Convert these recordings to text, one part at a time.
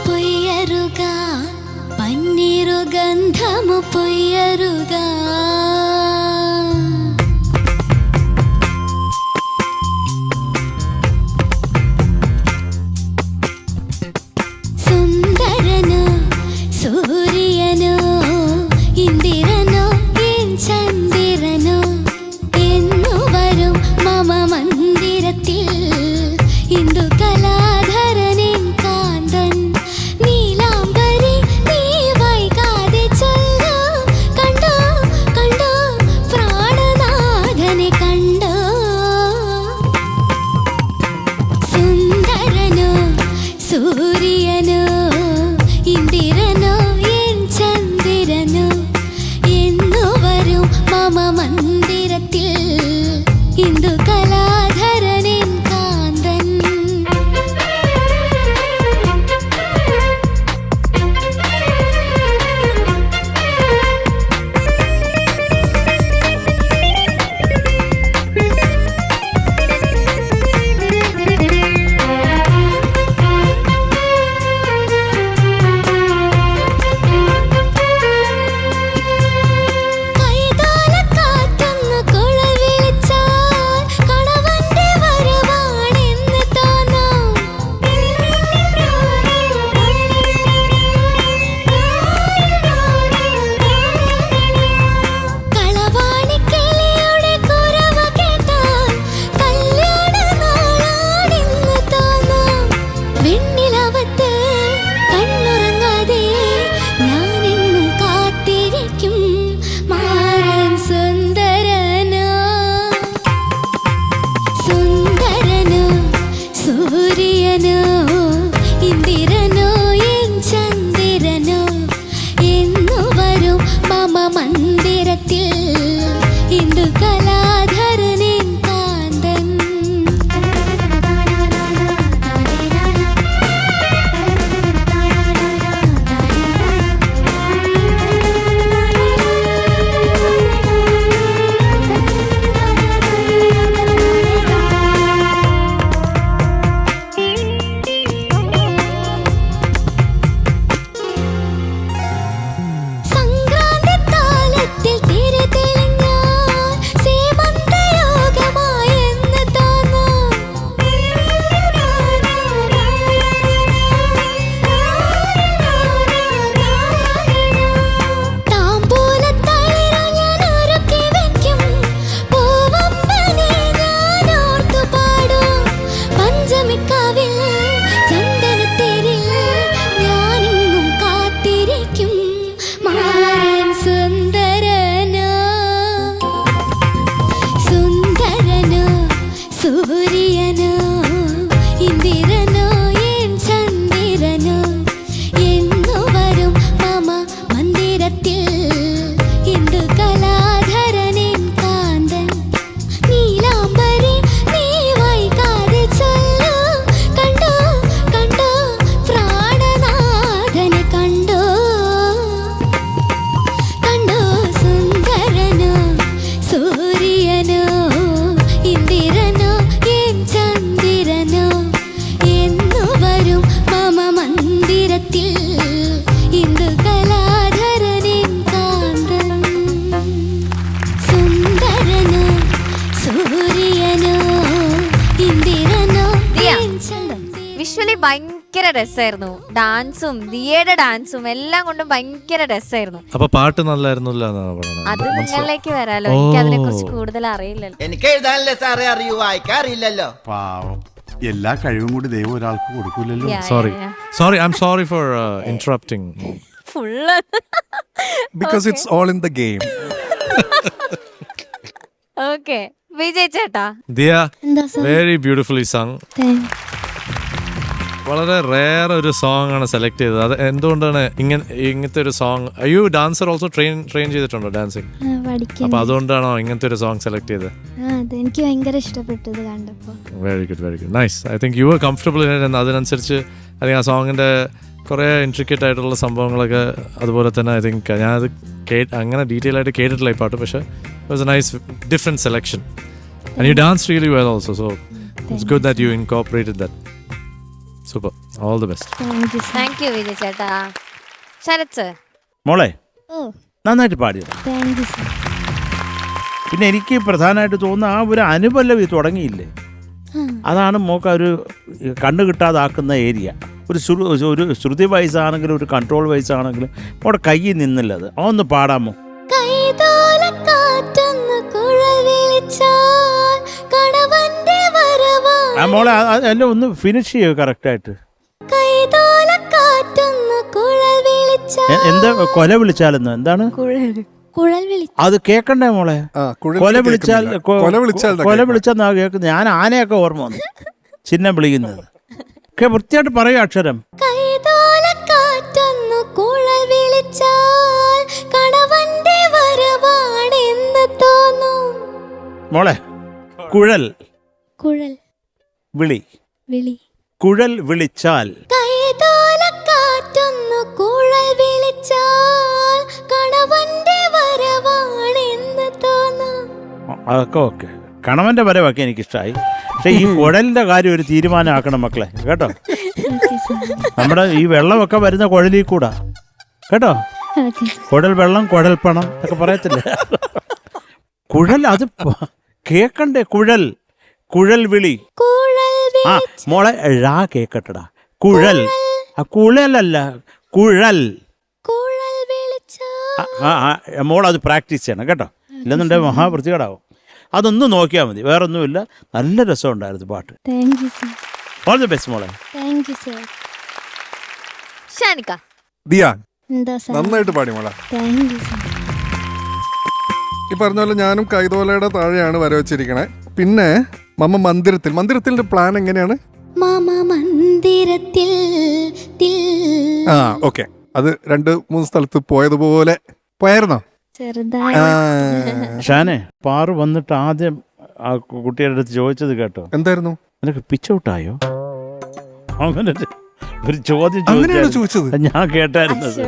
పొయ్యరుగా పన్నీరు గంధము పొయ్యరుగా സുന്ദരനോ സൂര്യനോ ഇന്ദിരനോ ചന്ദ്രനോ എന്നു വരും മമ മന്ദിരത്തിൽ ഇന്ദു കലാധരനിൻ കാന്തൻ നീലാംബരി നീ വൈകാതെ ചൊല്ലു കണ്ടോ കണ്ടോ പ്രാണനാഥനെ കണ്ടോ സുന്ദരനോ സൂര്യനോ ഇന്ദിരനോ ചന്ദ്രനോ എന്നു വരും മമ മന്ദിരത്തിൽ ഇന്ദു കലാധരനിൻ കാന്തൻ കൈതാലക്കാറ്റൊന്നു കുഴൽ വിളിച്ചാൽ കണവന്റെ വരവാണെന്ന് തോന്നും കളവാണിക്കിളിയുടെ കുരവ കേട്ടാൽ കല്യാണ നാളാണെന്ന് തോന്നും വെണ്ണിലവത്ത് കണ്ണുറങ്ങാതെ ഞാനെന്നും കാത്തിരിക്കും മാരൻ സുന്ദരനോ സുന്ദരനോ സൂര്യനോ ഇന്ദിരനോ ചന്ദ്രനോ എന്നു വരും മമ മന്ദിരത്തിൽ ഇന്ദു കലാധരനിൻ കാന്തൻ സംക്രാന്തി താലത്തിൽ തിരി തെളിഞ്ഞാൽ സീമന്തയോഗമായെന്ന് തോന്നും താമ്പൂലത്തളിരു ഞാൻ ഒരുക്കി വെക്കും പൂവമ്പനെ ഞാൻ ഓർത്തു പാടും പഞ്ചമിക്കാവിൽ ചന്ദനത്തേരിൽ ഞാനെന്നും കാത്തിരിക്കും മാരൻ സുന്ദരനോ സുന്ദരനോ സൂര്യനോ ഇന്ദിരനോ ചന്ദ്രനോ എന്നു വരും മമ മന്ദിരത്തിൽ ഇന്ദു കലാധരനിൻ കാന്തൻ നീലാംബരി നീ വൈകാതെ ചൊല്ലു കണ്ടോ കണ്ടോ പ്രാണനാഥനെ കണ്ടോ കണ്ടോ സുന്ദരനോ സൂര്യനോ ഇന്ദിരനോ ചന്ദ്രനോ എന്നു വരും മമ മന്ദിരത്തിൽ ഇന്ദു കലാധരനിൻ കാന്തൻ സുന്ദരനോ സൂര്യനോ ഇന്ദിരനോ വിഷ്വലി ഭയങ്കര രസമായിരുന്നു. ഡാൻസും ദിയയുടെ ഡാൻസും എല്ലാം കൊണ്ടും ഭയങ്കര രസമായിരുന്നു. അപ്പൊ പാട്ട് നല്ലായിരുന്നല്ലോ എന്നാണ് പറയുന്നത്. അത് നിങ്ങളിലേക്ക് വരാലോ, എനിക്ക് അതിനെ കുറിച്ച് കൂടുതൽ അറിയില്ലല്ലോ. എനിക്ക് എഴുതാനല്ലേ സാറേ അറിയൂ, വായിക്കാറില്ലല്ലോ. പാവം, എല്ലാ കഴിവും കൂടി ദൈവം ഒരാൾക്ക് കൊടുക്കൂലല്ലോ. Sorry, I'm sorry for interrupting. Full Because it's all in the game. Okay. Vijay ചേട്ടാ, Diya, എന്താ സർ very beautifully sung. വളരെ റെയർ ഒരു സോങ് ആണ് സെലക്ട് ചെയ്തത്. അത് എന്തുകൊണ്ടാണ് ഇങ്ങനത്തെ ഒരു song? You dancer also train ചെയ്തിട്ടുണ്ടോ ഡാൻസിങ്? അപ്പൊ അതുകൊണ്ടാണോ ഇങ്ങനത്തെ ഒരു സോങ് സെലക്ട് ചെയ്തത്? എനിക്ക് ഭയങ്കര ഇഷ്ടപ്പെട്ടത് കണ്ടപ്പോൾ. Very good nice. I think you are comfortable in it. അതിനനുസരിച്ച് അല്ലെങ്കിൽ ആ സോങ്ങിന്റെ കുറേ ഇൻട്രിക്കറ്റ് ആയിട്ടുള്ള സംഭവങ്ങളൊക്കെ അതുപോലെ തന്നെ ഐ തിങ്ക് ഞാനത് അങ്ങനെ ഡീറ്റെയിൽ ആയിട്ട് കേട്ടിട്ടില്ല ഈ പാട്ട്, പക്ഷേ it was A nice different selection and you dance really well also, so it's good that you incorporated that. Super. All the best. Thank you sir. Thank U Vijay ചേട്ടാ. ശരത്ത് മോളെ ഓ നന്നായിട്ട് പാടിയത്. Thank you sir. പിന്നെ എനിക്ക് പ്രധാനമായിട്ട് തോന്നുന്ന ആ ഒരു അനുപല്ലവി തുടങ്ങിയില്ലേ, അതാണ് മോക്ക് ഒരു കണ്ണു കിട്ടാതാക്കുന്ന ഏരിയ. ഒരു ശ്രുതി വയസ്സാണെങ്കിലും ഒരു കൺട്രോൾ വയസ്സാണെങ്കിലും അവിടെ കയ്യിൽ നിന്നില്ല. അത് അതൊന്ന് പാടാമോ? ആ മോളെ എല്ലാം ഒന്ന് ഫിനിഷ് ചെയ്യോ കറക്റ്റായിട്ട്. എന്താ കൊല വിളിച്ചാലെന്നോ എന്താണ് അത് കേക്കണ്ടേ മോളെ? കൊല വിളിച്ചാൽ കൊല വിളിച്ചാൽ കേൾക്കുന്നത്. ഞാൻ ആനയൊക്കെ ഓർമ്മ വന്നു ചിഹ്നം വിളിക്കുന്നത് ഒക്കെ വൃത്തിയായിട്ട് പറയും അക്ഷരം. മോളെ കുഴൽ കുഴൽ വിളി വിളി കുഴൽ വിളിച്ചാൽ അതൊക്കെ ഓക്കെ. കണവന്റെ വരവൊക്കെ എനിക്കിഷ്ടമായി. പക്ഷെ ഈ കുഴലിന്റെ കാര്യം ഒരു തീരുമാനമാക്കണം മക്കളെ കേട്ടോ. നമ്മുടെ ഈ വെള്ളമൊക്കെ വരുന്ന കുഴലിൽ കൂടാ കേട്ടോ. കുഴൽ വെള്ളം കുഴൽ പണം ഒക്കെ പറയത്തില്ലേ. കുഴൽ അത് കേക്കണ്ടേ? കുഴൽ കുഴൽ വിളി. ആ മോളെ ഴാ കേക്കട്ടടാ. കുഴൽ കുഴലല്ല കുഴൽ. മോളത് പ്രാക്ടീസ് ചെയ്യണം കേട്ടോ, ഇല്ലെന്നുണ്ടെങ്കിൽ മഹാവൃത്തികേടാവും. അതൊന്നും നോക്കിയാൽ മതി, വേറൊന്നുമില്ല. നല്ല രസമുണ്ടായിരുന്നു പാട്ട്. Thank you sir. All the best മോളെ. Thank you sir. Shanikka Diya എന്താ സർ? നന്നായിട്ട് പാടി മോളെ. Thank you sir. ഈ പറഞ്ഞ പോലെ ഞാനും കൈതോലയുടെ താഴെയാണ് വരവച്ചിരിക്കണേ. പിന്നെ മന്ദിരത്തിന്റെ പ്ലാൻ എങ്ങനെയാണ്? മാമ മന്ദിരത്തിൽ ആ ഓക്കെ, അത് 2-3 സ്ഥലത്ത് പോയതുപോലെ പോയായിരുന്നോ? ചെറുതായി ഷാനെ പാറു വന്നിട്ട് ആദ്യം ആ കുട്ടിയുടെ അടുത്ത് ചോദിച്ചത് കേട്ടോ, എന്തായിരുന്നു? നിനക്ക് പിച്ചൗട്ടായോ? അങ്ങനെ ഒരു ചോദ്യം അങ്ങനെയാണ് ചോദിച്ചത്. ഞാൻ കേട്ടായിരുന്നത്.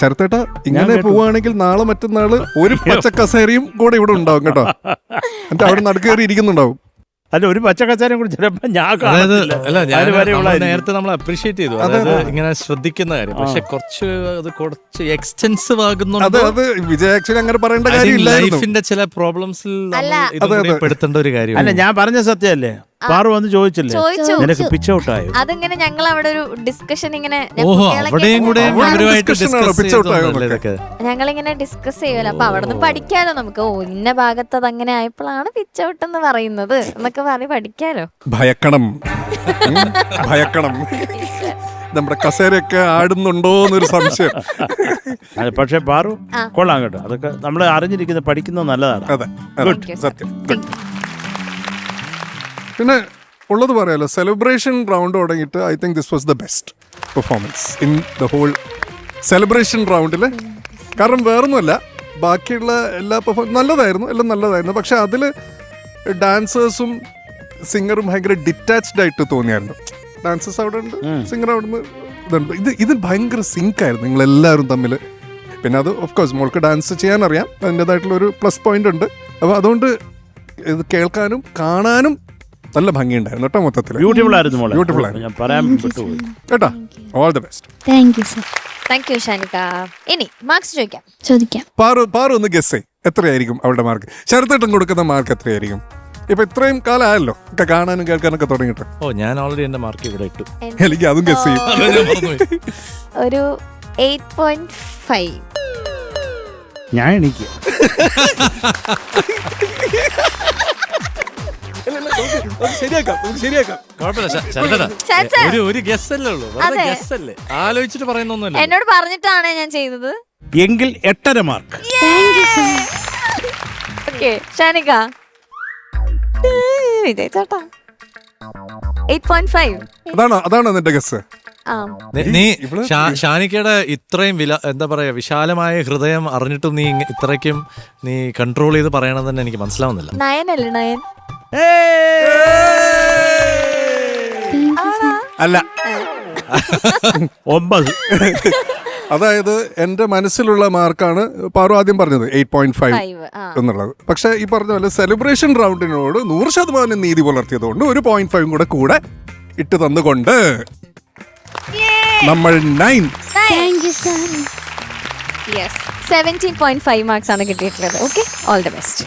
ശരത്തേട്ടാ ഇങ്ങനെ പോവുകയാണെങ്കിൽ നാളെ മറ്റന്നാള് ഒരു പച്ചക്കസേരയും കൂടെ ഇവിടെ ഉണ്ടാവും കേട്ടോ. എന്നിട്ട് അവിടെ നടുക്കേറി ഇരിക്കുന്നുണ്ടാവും. അല്ല ഒരു പച്ചക്കച്ചാരം കൂടി ചിലപ്പോ ഞാൻ അതായത് അല്ല ഞാൻ കാണത്തില്ല. നേരത്തെ നമ്മൾ അപ്രീഷിയേറ്റ് ചെയ്തു, അതായത് ഇങ്ങനെ ശ്രദ്ധിക്കുന്ന കാര്യം. പക്ഷെ കുറച്ച് എക്സ്റ്റെൻസീവ് ആകുന്നുണ്ട്. അത് വിജയ് ആക്ച്വലി അങ്ങനെ പറയേണ്ട കാര്യമില്ലായിരുന്നു. ലൈഫിന്റെ ചില പ്രോബ്ലംസിൽ അല്ല. പെടുത്തേണ്ട ഒരു കാര്യം. അല്ല ഞാൻ പറഞ്ഞ സത്യമല്ലേ? പാറു വന്ന് ചോദിച്ചില്ലേ നിനക്ക് പിച്ചൗട്ടായോ? അതിങ്ങനെ ഞങ്ങൾ അവിടെ ഒരു ഡിസ്കഷൻ ഇങ്ങനെ ഓഹോ, അവിടെയും കൂടെ ഞങ്ങളിങ്ങനെ ഡിസ്കസ് ചെയ്യുമല്ലോ. അപ്പൊ അവിടെ നിന്ന് പഠിക്കാലോ നമുക്ക്. ഇന്ന ഭാഗത്ത് അത് അങ്ങനെ ആയപ്പോഴാണ് പിച്ച് ഔട്ട് എന്ന് പറയുന്നത് എന്നൊക്കെ പറഞ്ഞ് പഠിക്കാലോ. ഭയക്കണം ഭയക്കണം. നമ്മുടെ കസേരയൊക്കെ ആടുന്നുണ്ടോ എന്നൊരു സംശയം. പക്ഷെ പാറു കൊള്ളാം കേട്ടോ. അതൊക്കെ നമ്മൾ അറിഞ്ഞിരിക്കുന്നത് പഠിക്കുന്നത് നല്ലതാണ്. അതെ സത്യം. പിന്നെ ഉള്ളത് പറയാലോ, സെലിബ്രേഷൻ റൗണ്ട് തുടങ്ങിയിട്ട് I think this was the best performance in the whole celebration റൗണ്ടിൽ. കാരണം വേറൊന്നുമല്ല, ബാക്കിയുള്ള എല്ലാ നല്ലതായിരുന്നു, എല്ലാം നല്ലതായിരുന്നു. പക്ഷെ അതിൽ ഡാൻസേഴ്സും സിംഗറും ഭയങ്കര ഡിറ്റാച്ച്ഡ് ആയിട്ട് തോന്നിയായിരുന്നു. ഡാൻസേഴ്സ് അവിടെ ഉണ്ട്, സിംഗർ അവിടെ നിന്ന് ഇതുണ്ട്. ഇത് ഭയങ്കര സിങ്ക് ആയിരുന്നു നിങ്ങളെല്ലാവരും തമ്മിൽ. പിന്നെ അത് ഓഫ് കോഴ്സ് മോൾക്ക് ഡാൻസ് ചെയ്യാനറിയാം, അതിൻ്റെതായിട്ടുള്ളൊരു പ്ലസ് പോയിന്റ് ഉണ്ട്. അപ്പോൾ അതുകൊണ്ട് ഇത് കേൾക്കാനും കാണാനും നല്ല ഭംഗിയുണ്ടായിരുന്നു കേട്ടോ. മൊത്തത്തിൽ ബ്യൂട്ടിഫുൾ ആയിരുന്നു മോളെ. ബ്യൂട്ടിഫുൾ ആയിരുന്നു. ഞാൻ പറയാൻ വിട്ടുപോയി കേട്ടോ. All the best. Thank you sir. Thank you Shanikka. ഇനി മാർക്സ് ചോദിക്കാം. പാറു ഒന്ന് ഗസ് ചെയ്യ്, എത്രയായിരിക്കും അവളുടെ മാർക്ക്? ശരത്തേട്ടൻ കൊടുക്കുന്ന മാർക്ക് എത്രയായിരിക്കും? ഇപ്പൊ ഇത്രയും കാലം ആയല്ലോ ഒക്കെ കാണാനും കേൾക്കാനൊക്കെ തുടങ്ങിയിട്ട്. ഓ, ഞാൻ ഓൾറെഡി എന്റെ മാർക്ക് ഇവിടെ ഇട്ടു. എനിക്ക് അതും ഗസ് ചെയ്യും. ഒരു 8.5. ഞാൻ എനിക്ക് ഒരു ഗസ് അല്ലേ ഉള്ളൂ, ഗസ് അല്ലേ, ആലോചിച്ചിട്ട് പറയുന്നൊന്നുമല്ല. എന്നോട് പറഞ്ഞിട്ടാണ് ഞാൻ ചെയ്തത്. എങ്കിൽ 8.5 മാർക്ക്. ഓക്കെ ഷാനിക്ക. വിജയ് ചേട്ടാ 8.5. അതാണോ നിന്റെ ഗസ്? നീ ഷാനിക്കയുടെ ഇത്രയും എന്താ പറയാ വിശാലമായ ഹൃദയം അറിഞ്ഞിട്ടും നീ ഇത്രയ്ക്കും നീ കൺട്രോൾ ചെയ്ത് പറയണമെന്ന് തന്നെ എനിക്ക് മനസ്സിലാവുന്നില്ല. 9 അല്ലേ? 9 അല്ല 9. അതായത് എന്റെ മനസ്സിലുള്ള മാർക്കാണ് പാറു ആദ്യം പറഞ്ഞത് 8.5 എന്നുള്ളത്. പക്ഷെ ഈ പറഞ്ഞ പോലെ സെലിബ്രേഷൻ റൗണ്ടിനോട് 100% നീതി പുലർത്തിയതുകൊണ്ട് ഒരു 0.5 കൂടെ ഇട്ട് തന്നുകൊണ്ട് നമ്മൾ 9. Thank you sir. Yes 17.5 marks ആണ് കിട്ടിയിട്ടുള്ളത്. Okay, all the best.